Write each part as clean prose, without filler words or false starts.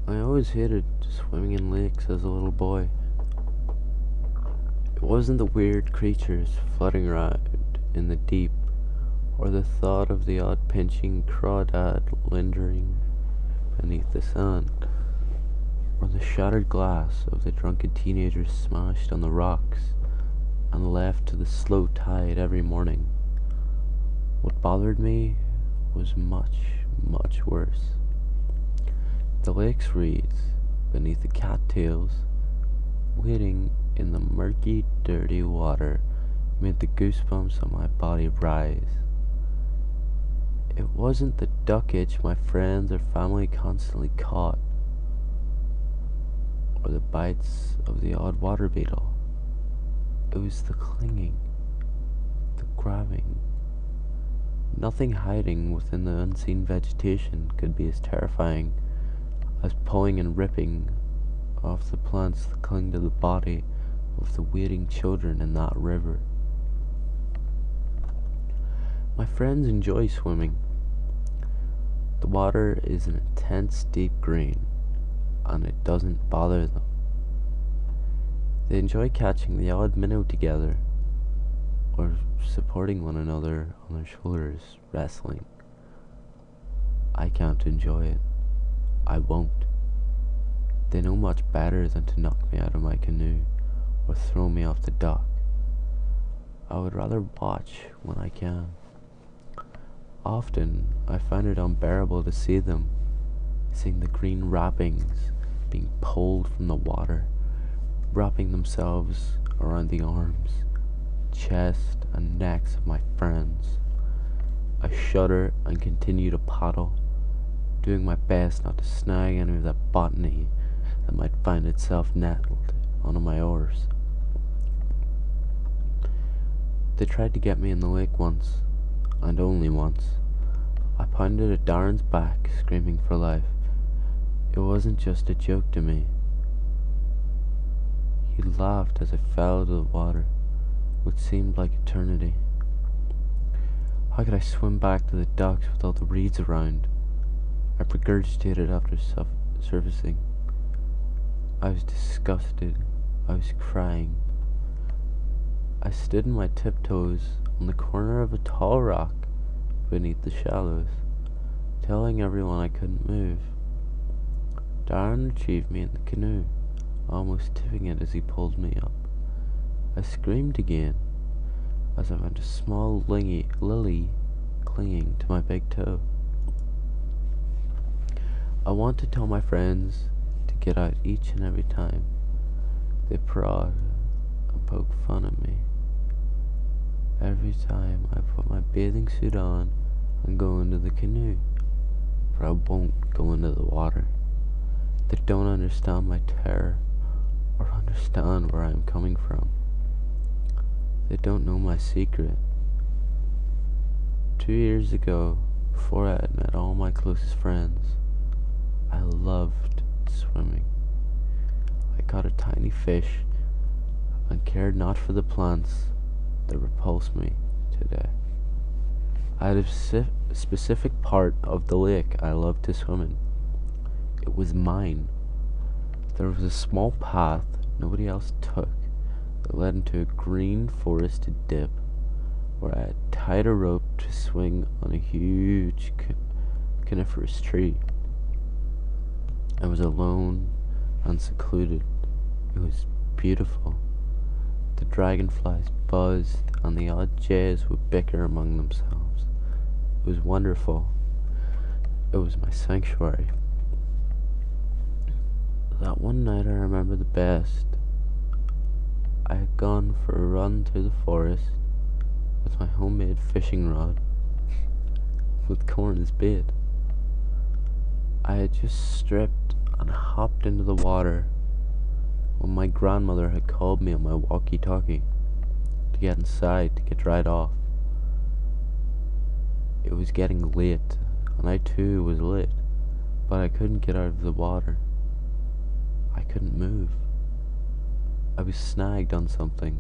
I always hated swimming in lakes as a little boy. It wasn't the weird creatures floating around in the deep, or the thought of the odd pinching crawdad lingering beneath the sand, or the shattered glass of the drunken teenagers smashed on the rocks and left to the slow tide every morning. What bothered me was much, much worse. The lake's reeds, beneath the cattails, waiting in the murky, dirty water, made the goosebumps on my body rise. It wasn't the duck itch my friends or family constantly caught, or the bites of the odd water beetle. It was the clinging, the grabbing. Nothing hiding within the unseen vegetation could be as terrifying as pulling and ripping off the plants that cling to the body of the waiting children in that river. My friends enjoy swimming. The water is an intense deep green, and it doesn't bother them. They enjoy catching the odd minnow together, or supporting one another on their shoulders, wrestling. I can't enjoy it. I won't. They know much better than to knock me out of my canoe or throw me off the dock. I would rather watch when I can. Often I find it unbearable to see them, seeing the green wrappings being pulled from the water, wrapping themselves around the arms, chest, and necks of my friends. I shudder and continue to paddle, doing my best not to snag any of that botany that might find itself nettled onto my oars. They tried to get me in the lake once, and only once. I pounded at Darren's back, screaming for life. It wasn't just a joke to me. He laughed as I fell into the water, which seemed like eternity. How could I swim back to the docks with all the reeds around? I regurgitated after surfacing. I was disgusted. I was crying. I stood on my tiptoes on the corner of a tall rock beneath the shallows, telling everyone I couldn't move. Darren retrieved me in the canoe, almost tipping it as he pulled me up. I screamed again as I found a small lily clinging to my big toe. I want to tell my friends to get out each and every time. They prod and poke fun at me. Every time I put my bathing suit on and go into the canoe, but I won't go into the water. They don't understand my terror or understand where I am coming from. They don't know my secret. 2 years ago, before I had met all my closest friends, I loved swimming. I caught a tiny fish and cared not for the plants that repulse me today. I had a specific part of the lake I loved to swim in. It was mine. There was a small path nobody else took that led into a green forested dip where I had tied a rope to swing on a huge coniferous tree. I was alone and secluded. It was beautiful. The dragonflies buzzed and the odd jays would bicker among themselves. It was wonderful. It was my sanctuary. That one night I remember the best. I had gone for a run through the forest with my homemade fishing rod with corn as bait. I had just stripped and hopped into the water when my grandmother had called me on my walkie-talkie to get inside to get dried off. It was getting late, and I too was lit, but I couldn't get out of the water. I couldn't move. I was snagged on something.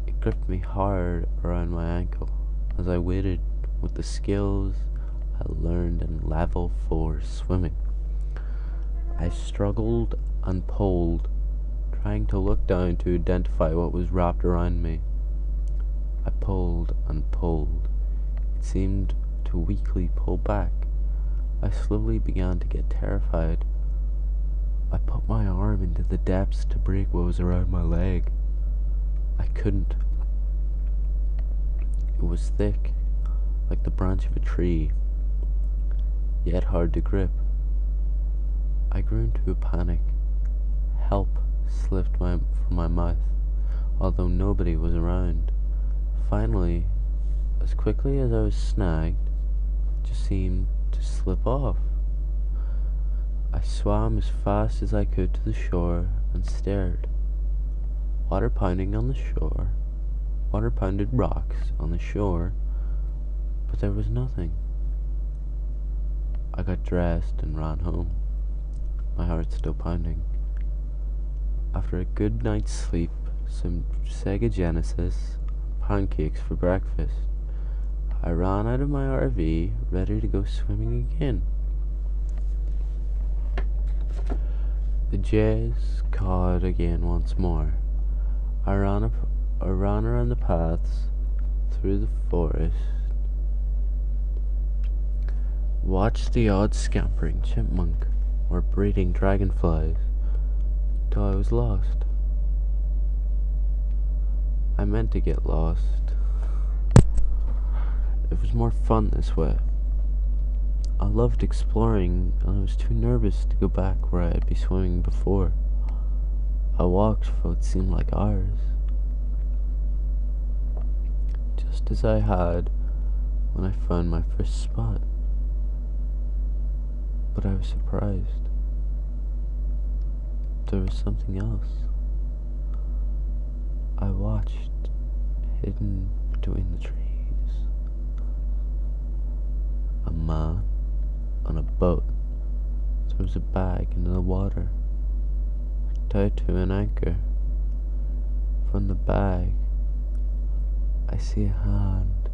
It gripped me hard around my ankle as I waited with the skills I learned in level 4 swimming. I struggled and pulled, trying to look down to identify what was wrapped around me. I pulled and pulled. It seemed to weakly pull back. I slowly began to get terrified. I put my arm into the depths to break what was around my leg. I couldn't. It was thick, like the branch of a tree, yet hard to grip. I grew into a panic. Help slipped from my mouth, although nobody was around. Finally, as quickly as I was snagged, it just seemed to slip off. I swam as fast as I could to the shore and stared. Water pounding on the shore, water pounded rocks on the shore, but there was nothing. I got dressed and ran home, my heart still pounding. After a good night's sleep, some Sega Genesis, pancakes for breakfast, I ran out of my RV, ready to go swimming again. The jays cawed again once more. I ran around the paths through the forest, watched the odd scampering chipmunk or breeding dragonflies, till I was lost. I meant to get lost. It was more fun this way. I loved exploring, and I was too nervous to go back where I had been swimming before. I walked for what seemed like hours, just as I had when I found my first spot. But I was surprised. There was something else. I watched, hidden between the trees, a man on a boat throws a bag into the water, tied to an anchor. From the bag, I see a hand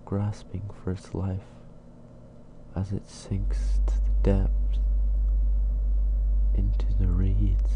grasping for its life as it sinks to the depths into the reeds.